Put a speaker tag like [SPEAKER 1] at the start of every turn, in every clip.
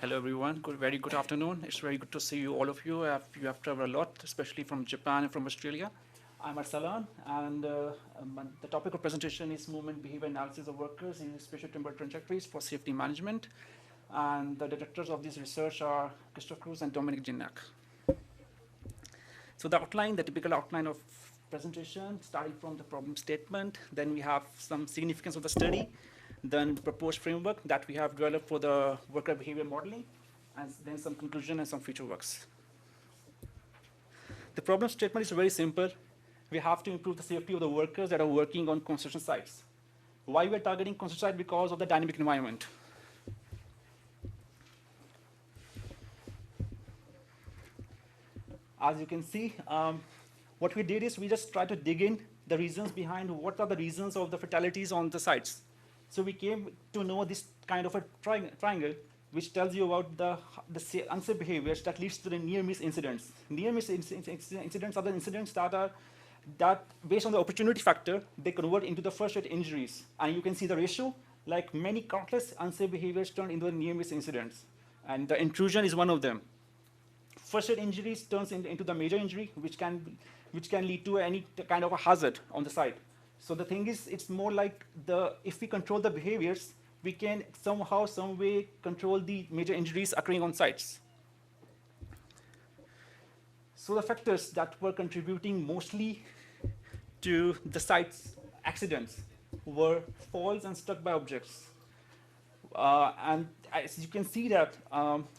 [SPEAKER 1] Hello, everyone. Very good afternoon. It's very good to see you, all of you. You have traveled a lot, especially from Japan and from Australia. I'm Arslan, and the topic of presentation is movement behavior analysis of workers in spatio-temporal trajectories for safety management. And the directors of this research are Christoph Cruz and Dominic Ginnack. So the typical outline of presentation, starting from the problem statement, then we have some significance of the study, then the proposed framework that we have developed for the worker behavior modeling, and then some conclusion and some future works. The problem statement is very simple. We have to improve the safety of the workers that are working on construction sites. Why we are targeting construction sites? Because of the dynamic environment. As you can see, what we did is we just tried to dig in the reasons behind what are the reasons of the fatalities on the sites. So we came to know this kind of a triangle, which tells you about the unsafe behaviors that leads to the near-miss incidents. Near-miss incidents are the incidents that, based on the opportunity factor, they convert into the first-rate injuries. And you can see the ratio, like many countless unsafe behaviors turn into the near-miss incidents. And the intrusion is one of them. First-rate injuries turns into the major injury, which can lead to any kind of a hazard on the site. So the thing is, it's more like if we control the behaviors, we can somehow, some way control the major injuries occurring on sites. So the factors that were contributing mostly to the site's accidents were falls and struck by objects. And as you can see that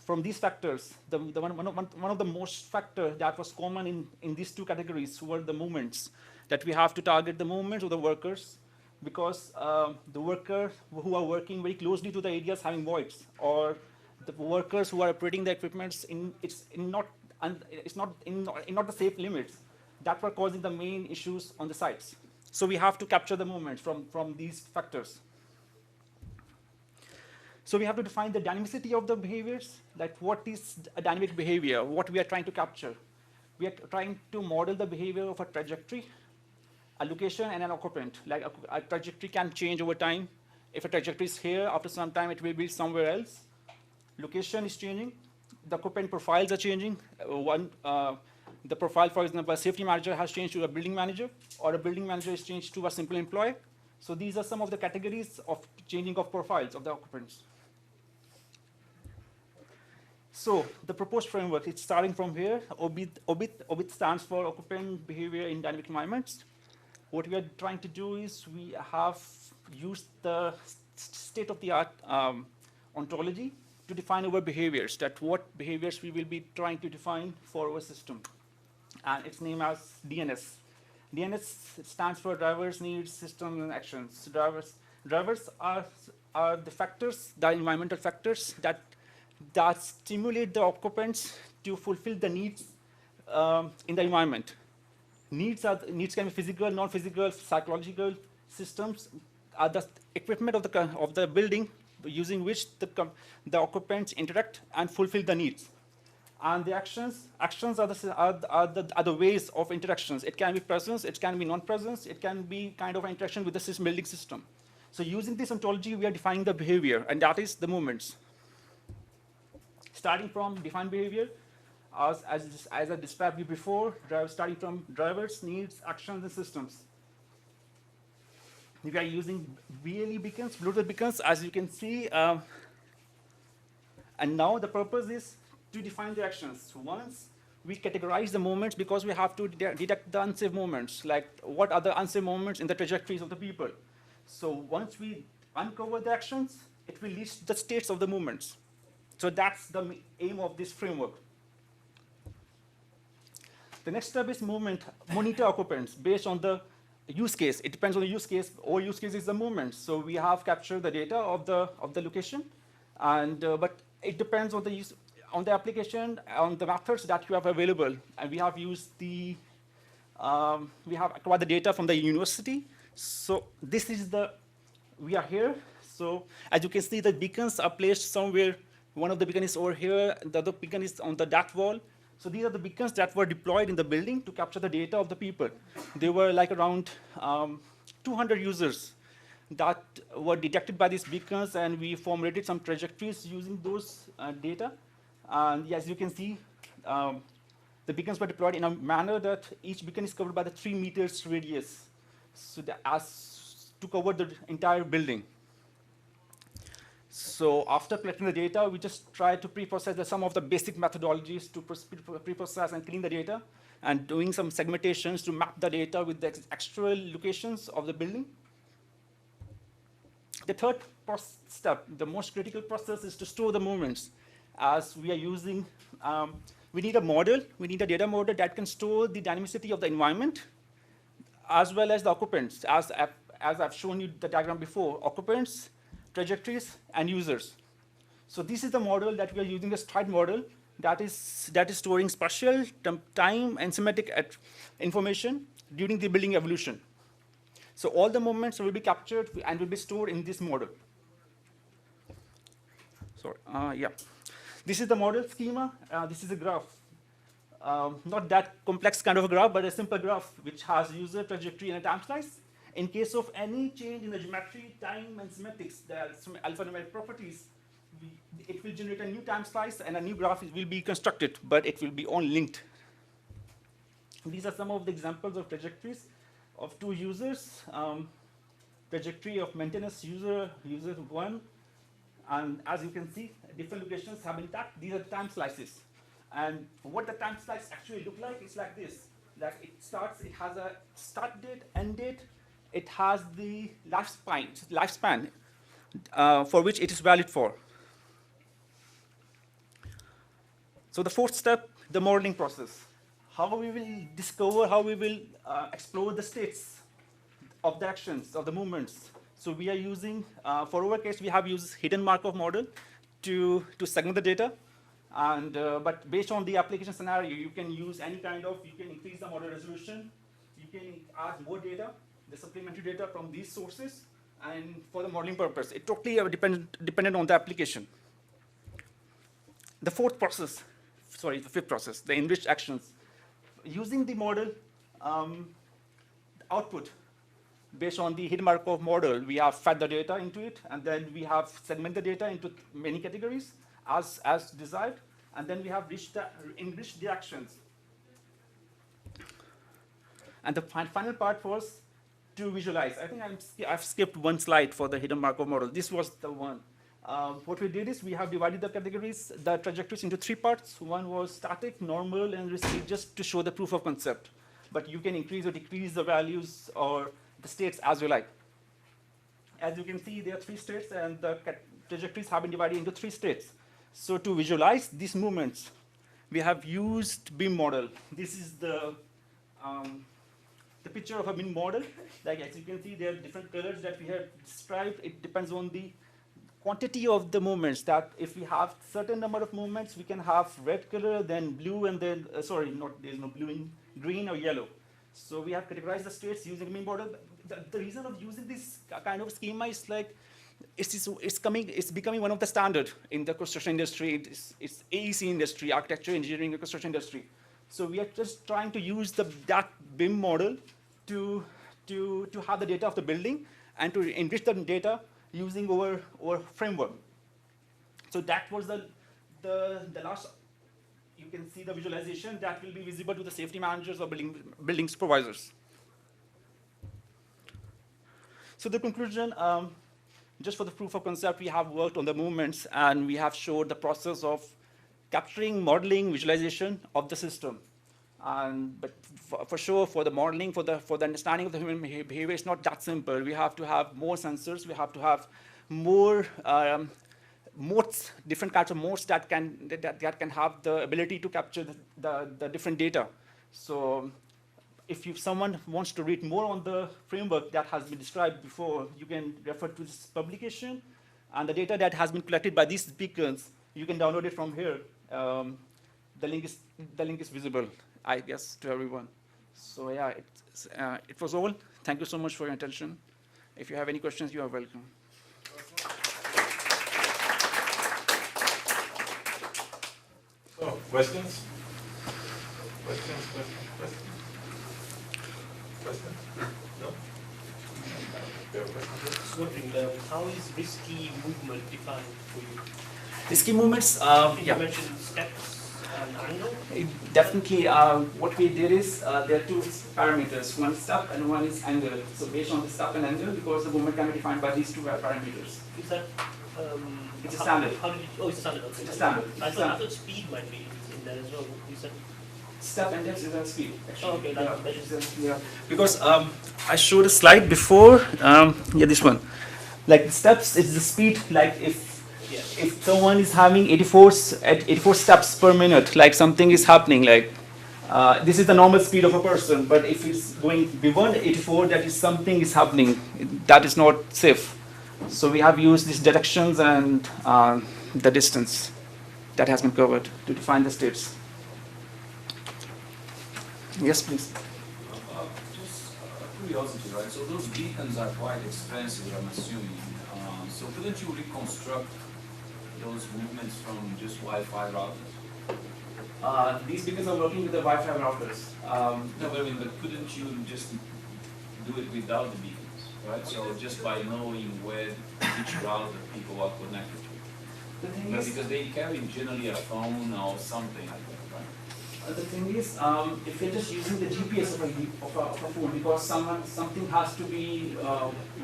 [SPEAKER 1] from these factors, one of the most factors that was common in these two categories were the movements, that we have to target the movements of the workers, because the workers who are working very closely to the areas having voids, or the workers who are operating the equipment not the safe limits, that were causing the main issues on the sites. So we have to capture the movements from these factors. So we have to define the dynamicity of the behaviors, like what is a dynamic behavior, what we are trying to capture. We are trying to model the behavior of a trajectory, a location, and an occupant. Like a trajectory can change over time. If a trajectory is here, after some time it will be somewhere else. Location is changing. The occupant profiles are changing. The profile, for example, a safety manager has changed to a building manager, or a building manager is changed to a simple employee. So these are some of the categories of changing of profiles of the occupants. So the proposed framework, it's starting from here. OBIT stands for Occupant Behavior in Dynamic Environments. What we are trying to do is we have used the state-of-the-art ontology to define our behaviors, that what behaviors we will be trying to define for our system. And it's named as DNS. DNS stands for Drivers, Needs, Systems, and Actions. Drivers are the factors, the environmental factors that stimulate the occupants to fulfill the needs in the environment. Needs can be physical, non-physical, psychological. Systems are the equipment of the building using which the occupants interact and fulfill the needs. And the actions are the ways of interactions. It can be presence, it can be non-presence, it can be kind of interaction with the building system. So using this ontology, we are defining the behavior, and that is the movements. Starting from defined behavior, as I described you before, starting from drivers, needs, actions, and systems. We are using BLE beacons, Bluetooth beacons, as you can see. And now the purpose is to define the actions. Once we categorize the movements, because we have to detect the unsafe movements, like what are the unsafe movements in the trajectories of the people. So once we uncover the actions, it will list the states of the movements. So that's the aim of this framework. The next step is monitor occupants based on the use case. It depends on the use case. Our use case is the movement. So we have captured the data of the location, and but it depends on the application, on the methods that you have available. And we have used we have acquired the data from the university. So this is we are here. So as you can see, the beacons are placed somewhere. One of the beacons is over here, the other beacon is on that wall. So these are the beacons that were deployed in the building to capture the data of the people. They were like around 200 users that were detected by these beacons, and we formulated some trajectories using those data. And as you can see, the beacons were deployed in a manner that each beacon is covered by the 3 meters radius, so as to cover the entire building. So after collecting the data, we just tried to pre-process some of the basic methodologies to pre-process and clean the data, and doing some segmentations to map the data with the actual locations of the building. The third step, the most critical process, is to store the moments. As we are using, we need a model, we need a data model that can store the dynamicity of the environment, as well as the occupants, as I've shown you the diagram before, occupants, trajectories, and users. So this is the model that we are using, the stride model, that is storing spatial, time, and semantic information during the building evolution. So all the moments will be captured and will be stored in this model. Sorry, yeah. This is the model schema. This is a graph. Not that complex kind of a graph, but a simple graph which has user, trajectory, and a time slice. In case of any change in the geometry, time, and semantics, the alphanumeric properties, it will generate a new time slice, and a new graph will be constructed, but it will be all linked. These are some of the examples of trajectories of 2 users. Trajectory of maintenance user 1, and as you can see, different locations have been tagged. These are time slices. And what the time slice actually look like is like this. That it has a start date, end date, it has the lifespan for which it is valid for. So the fourth step, the modeling process. How we will discover, how we will explore the states of the actions, of the movements. So we are using, for our case, we have used hidden Markov model to segment the data. And, but based on the application scenario, you can use any kind of, you can increase the model resolution, you can add more data, the supplementary data from these sources, and for the modeling purpose. It totally dependent on the application. The fifth process, the enriched actions. Using the model output, based on the hidden Markov model, we have fed the data into it, and then we have segmented the data into many categories as desired, and then we have enriched the actions. And the final part was to visualize. I think I've skipped one slide for the hidden Markov model. This was the one. What we did is we have divided the categories, the trajectories, into 3 parts. One was static, normal, and risky, just to show the proof of concept. But you can increase or decrease the values or the states as you like. As you can see, there are 3 states, and the trajectories have been divided into 3 states. So to visualize these movements, we have used BIM model. This is the picture of a BIM model. Like, as you can see, there are different colors that we have described. It depends on the quantity of the movements. That if we have certain number of movements, we can have red color, then blue, and then there's no blue in green or yellow. So we have categorized the states using BIM model. The reason of using this kind of schema is like it's becoming one of the standard in the construction industry. It's AEC industry, architecture, engineering, and construction industry. So we are just trying to use that BIM model to have the data of the building and to enrich the data using our framework. So that was the last. You can see the visualization that will be visible to the safety managers or building supervisors. So the conclusion, just for the proof of concept, we have worked on the movements, and we have showed the process of capturing, modeling, visualization of the system. But for sure, for the modeling, for the understanding of the human behavior, it's not that simple. We have to have more sensors. We have to have more modes, different kinds of modes that can have the ability to capture the different data. So if someone wants to read more on the framework that has been described before, you can refer to this publication. And the data that has been collected by these beacons, you can download it from here. The link is visible, I guess, to everyone. So yeah, it was all. Thank you so much for your attention. If you have any questions, you are welcome.
[SPEAKER 2] So, questions? Questions? No? Do you have a question?
[SPEAKER 3] just wondering, how is risky movement defined for you?
[SPEAKER 1] Risky movements,
[SPEAKER 3] You mentioned steps and angle.
[SPEAKER 1] Definitely, what we did is there are two parameters, one is step and one is angle. So based on the step and angle, because the movement can be defined by these two parameters.
[SPEAKER 3] Is that?
[SPEAKER 1] It's a standard.
[SPEAKER 3] How did you, oh, it's a standard. Okay.
[SPEAKER 1] It's a standard.
[SPEAKER 3] I thought speed might be in there as well. You said.
[SPEAKER 1] Step and depth is a speed. Actually.
[SPEAKER 3] Oh, okay,
[SPEAKER 1] yeah. Because I showed a slide before. Yeah, this one. Like the steps is the speed. Like if someone is having 84 steps per minute, like something is happening, like this is the normal speed of a person. But if it's going beyond 84, that is something is happening. That is not safe. So we have used these directions and the distance that has been covered to define the states. Yes, please.
[SPEAKER 4] Just curiosity, right? So those beacons are quite expensive, I'm assuming. So couldn't you reconstruct those movements from just Wi-Fi routers?
[SPEAKER 1] These beacons are working with the Wi-Fi routers.
[SPEAKER 4] No, but I mean, but couldn't you just do it without the beacons, right? So just by knowing which router people are connected to.
[SPEAKER 1] The thing
[SPEAKER 4] But
[SPEAKER 1] is,
[SPEAKER 4] because they carry generally a phone or something like that, right?
[SPEAKER 1] the thing is, if you're just using the GPS of a phone, because something has to be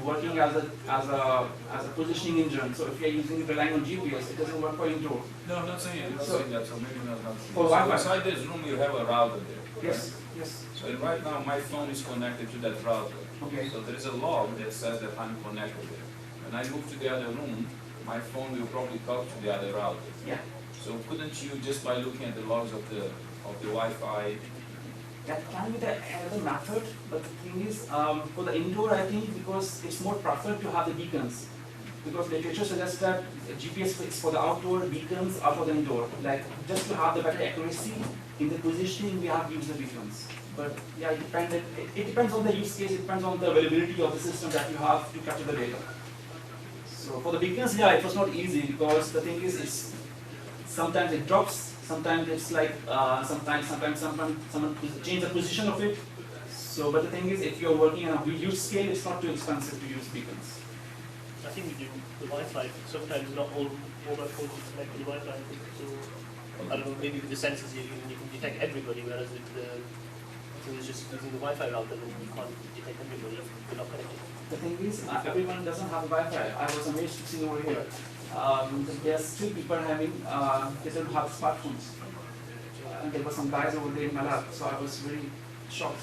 [SPEAKER 1] working as a positioning engine. So if you're relying on GPS, it doesn't work for indoor.
[SPEAKER 4] No, I'm not saying that, so maybe not.
[SPEAKER 1] For
[SPEAKER 4] So
[SPEAKER 1] Wi-Fi.
[SPEAKER 4] inside this room you have a router there.
[SPEAKER 1] Yes,
[SPEAKER 4] right?
[SPEAKER 1] yes.
[SPEAKER 4] So right now my phone is connected to that router.
[SPEAKER 1] Okay.
[SPEAKER 4] So there is a log that says that I'm connected there. When I move to the other room, my phone will probably talk to the other router.
[SPEAKER 1] Yeah.
[SPEAKER 4] So couldn't you, just by looking at the logs of the Wi-Fi?
[SPEAKER 1] That can be the other method, but the thing is, for the indoor, I think because it's more preferred to have the beacons. Because literature suggests that GPS is for the outdoor, beacons are for the indoor. Like, just to have the better accuracy in the positioning, we have used the beacons. But yeah, it depends on the use case, it depends on the availability of the system that you have to capture the data. So for the beacons, yeah, it was not easy because the thing is, sometimes it drops. Sometimes it's like, sometimes someone change the position of it. So, but the thing is, if you're working on a huge scale, it's not too expensive to use beacons.
[SPEAKER 3] I think we do the Wi-Fi. Sometimes not all mobile phones connect to the Wi-Fi. So I don't know. Maybe with the sensors you can detect everybody, whereas with it's just using the Wi-Fi router, then you can't detect everybody if you're not connected.
[SPEAKER 1] The thing is, everyone doesn't have Wi-Fi. I was amazed to see over here. There are still people having, they don't have smartphones. And there were some guys over there in my lab, so I was very shocked.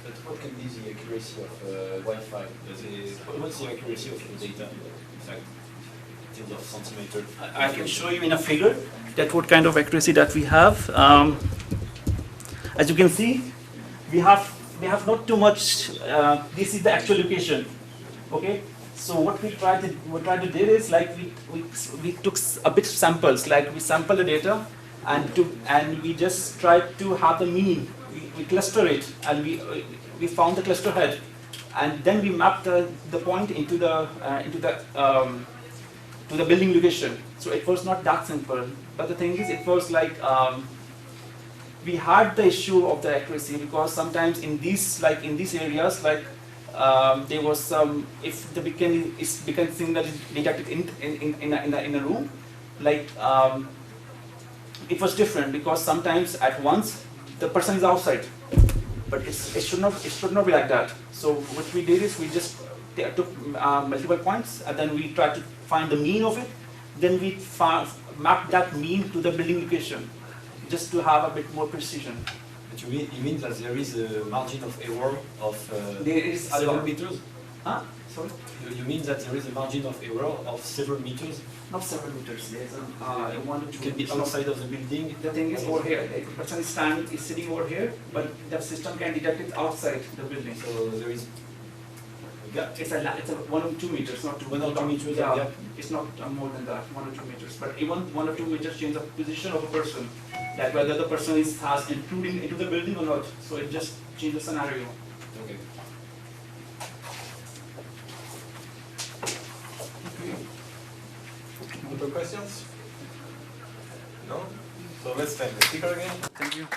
[SPEAKER 5] But what can be the accuracy of Wi-Fi? What's the accuracy of your data, in fact, in terms of centimeter?
[SPEAKER 1] I can show you in a figure that what kind of accuracy that we have. As you can see, we have not too much. This is the actual location. Okay. So what we tried to do is like we took a bit of samples, like we sample the data, and we just tried to have the mean. We cluster it, and we found the cluster head, and then we mapped the point into the building location. So it was not that simple, but the thing is, it was like we had the issue of the accuracy because sometimes in these areas there was some, if the beacon signal is detected in a room, like it was different because sometimes at once the person is outside, but it should not be like that. So what we did is we just took multiple points and then we tried to find the mean of it. Then we mapped that mean to the building location, just to have a bit more precision.
[SPEAKER 5] But you mean that there is a margin of error of
[SPEAKER 1] There is
[SPEAKER 5] several meters?
[SPEAKER 1] Huh? Sorry?
[SPEAKER 5] You mean that there is a margin of error of several meters?
[SPEAKER 1] Not several meters. There's a 1 to 2.
[SPEAKER 5] It can be outside of the building?
[SPEAKER 1] The thing is over here. The person is sitting over here, but the system can detect it outside the building.
[SPEAKER 5] So there is a gap?
[SPEAKER 1] It's a 1 or 2 meters, not 2.
[SPEAKER 5] 1 or 2 meters,
[SPEAKER 1] yeah.
[SPEAKER 5] yeah.
[SPEAKER 1] It's not more than that, 1 or 2 meters. But even 1 or 2 meters change the position of a person, like whether the person has intruding into the building or not. So it just changes the scenario.
[SPEAKER 5] Okay.
[SPEAKER 2] Other questions? No? So let's thank the speaker again.
[SPEAKER 1] Thank you.